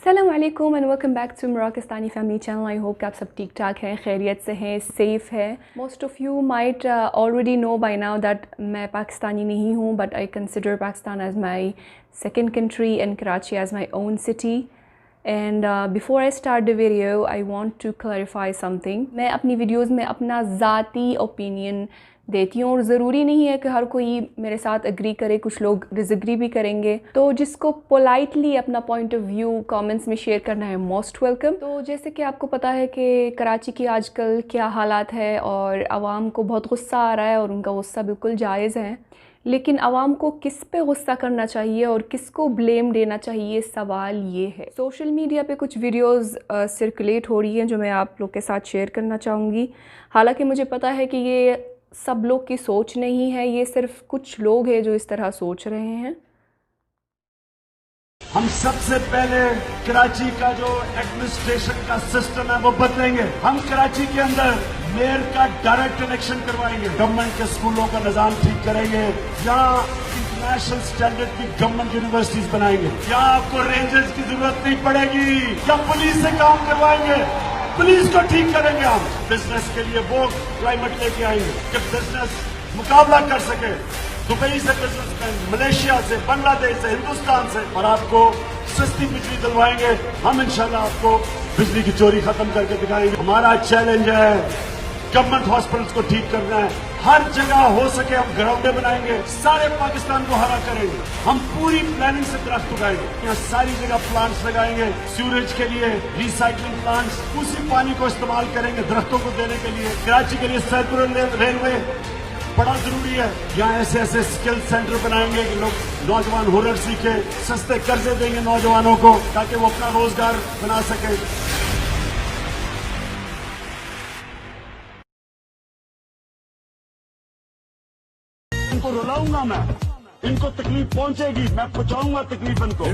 अस्सलाम वालेकुम and welcome back to मराकस्तानी फैमिली चैनल। आई होप कि आप सब ठीक ठाक हैं, खैरियत से हैं, सेफ़ है। Most of you might already know by now that मैं पाकिस्तानी नहीं हूँ, but I consider Pakistan as my second country and Karachi as my own city. And before I start the video I want to clarify something. मैं अपनी videos में अपना ज़ाती opinion देती हूँ और ज़रूरी नहीं है कि हर कोई मेरे साथ एग्री करे, कुछ लोग डिसएग्री भी करेंगे। तो जिसको पोलाइटली अपना पॉइंट ऑफ व्यू कमेंट्स में शेयर करना है, मोस्ट वेलकम। तो जैसे कि आपको पता है कि कराची की आजकल क्या हालात है और आवाम को बहुत गुस्सा आ रहा है और उनका गुस्सा बिल्कुल जायज़ है, लेकिन आवाम को किस पे गुस्सा करना चाहिए और किसको ब्लेम देना चाहिए, सवाल ये है। सोशल मीडिया पे कुछ वीडियोस सर्कुलेट हो रही हैं जो मैं आप लोग के साथ शेयर करना चाहूँगी। हालांकि मुझे पता है कि ये सब लोग की सोच नहीं है, ये सिर्फ कुछ लोग हैं जो इस तरह सोच रहे हैं। हम सबसे पहले कराची का जो एडमिनिस्ट्रेशन का सिस्टम है वो बदलेंगे। हम कराची के अंदर मेयर का डायरेक्ट इलेक्शन करवाएंगे, गवर्नमेंट के स्कूलों का निजाम ठीक करेंगे, यहाँ इंटरनेशनल स्टैंडर्ड की गवर्नमेंट यूनिवर्सिटीज बनाएंगे, यहाँ आपको रेंजर्स की जरूरत नहीं पड़ेगी, या पुलिस से काम करवाएंगे, पुलिस को ठीक करेंगे। हम बिजनेस के लिए वो क्लाइमेट लेके आएंगे कि बिजनेस मुकाबला कर सके, दुबई से बिजनेसमैन, मलेशिया से, बांग्लादेश से, हिंदुस्तान से, और आपको सस्ती बिजली दिलवाएंगे। हम इंशाल्लाह आपको बिजली की चोरी खत्म करके दिखाएंगे। हमारा चैलेंज है गवर्नमेंट हॉस्पिटल्स को ठीक करना है, हर जगह हो सके हम ग्राउंडें बनाएंगे, सारे पाकिस्तान को हरा करेंगे। हम पूरी प्लानिंग से दरख्त उगाएंगे, यहाँ सारी जगह प्लांट्स लगाएंगे, सीवरेज के लिए रिसाइकलिंग प्लांट्स, उसी पानी को इस्तेमाल करेंगे दरख्तों को देने के लिए। कराची के लिए सर्कुलर रेलवे बड़ा जरूरी है, यहाँ ऐसे ऐसे स्किल सेंटर बनाएंगे कि लोग नौजवान हुनर सीखे, सस्ते कर्जे देंगे नौजवानों को ताकि वो अपना रोजगार बना सके। इनको रुलाऊंगा मैं, इनको तकलीफ पहुंचेगी, मैं पहुंचाऊंगा तकलीफ इनको।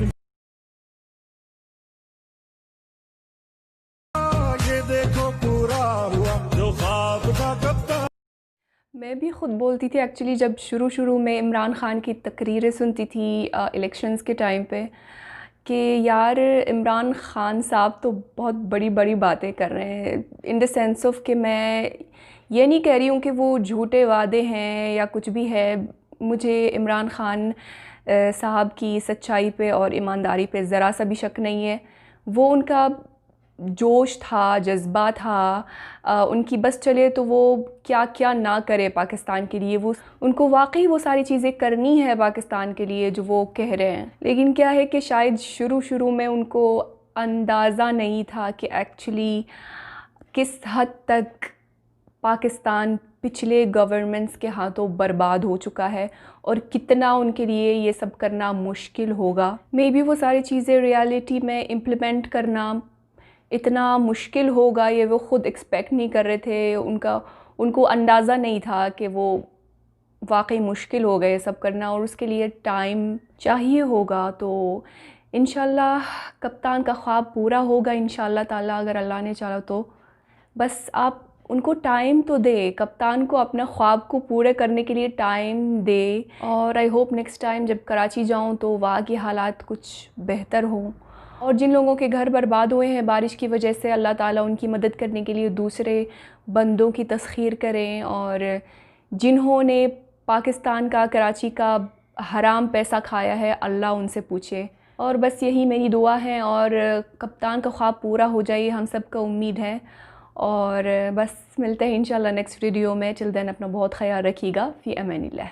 ये देखो पूरा हुआ जो ख्वाब था कब तक। मैं भी ख़ुद बोलती थी एक्चुअली, जब शुरू में इमरान ख़ान की तकरीरें सुनती थी इलेक्शंस के टाइम पे, कि यार इमरान ख़ान साहब तो बहुत बड़ी बड़ी बातें कर रहे हैं, इन द सेंस ऑफ कि मैं ये नहीं कह रही हूँ कि वो झूठे वादे हैं या कुछ भी है। मुझे इमरान ख़ान साहब की सच्चाई पे और ईमानदारी पे ज़रा सा भी शक नहीं है। वो उनका जोश था, जज्बा था, उनकी बस चले तो वो क्या क्या ना करे पाकिस्तान के लिए। वो उनको वाकई वो सारी चीज़ें करनी है पाकिस्तान के लिए जो वो कह रहे हैं। लेकिन क्या है कि शायद शुरू में उनको अंदाज़ा नहीं था कि एक्चुअली किस हद तक पाकिस्तान पिछले गवर्नमेंट्स के हाथों बर्बाद हो चुका है और कितना उनके लिए ये सब करना मुश्किल होगा। मे बी वो सारी चीज़ें रियलिटी में इम्प्लीमेंट करना इतना मुश्किल होगा, ये वो ख़ुद एक्सपेक्ट नहीं कर रहे थे। उनको अंदाज़ा नहीं था कि वो वाकई मुश्किल होगा ये सब करना और उसके लिए टाइम चाहिए होगा। तो इंशाल्लाह कप्तान का ख्वाब पूरा होगा इंशाल्लाह ताला, अगर अल्लाह ने चाहा तो। बस आप उनको टाइम तो दे, कप्तान को अपना ख्वाब को पूरे करने के लिए टाइम दे। और आई होप नेक्स्ट टाइम जब कराची जाऊँ तो वहाँ के हालात कुछ बेहतर हों, और जिन लोगों के घर बर्बाद हुए हैं बारिश की वजह से, अल्लाह ताला उनकी मदद करने के लिए दूसरे बंदों की तस्खीर करें। और जिन्होंने पाकिस्तान का, कराची का हराम पैसा खाया है, अल्लाह उनसे पूछे। और बस यही मेरी दुआ है और कप्तान का ख्वाब पूरा हो जाए, हम सब का उम्मीद है। और बस मिलते हैं इंशाल्लाह नेक्स्ट वीडियो में। टिल देन अपना बहुत ख्याल रखिएगा। फ़ी अमानिल्लाह।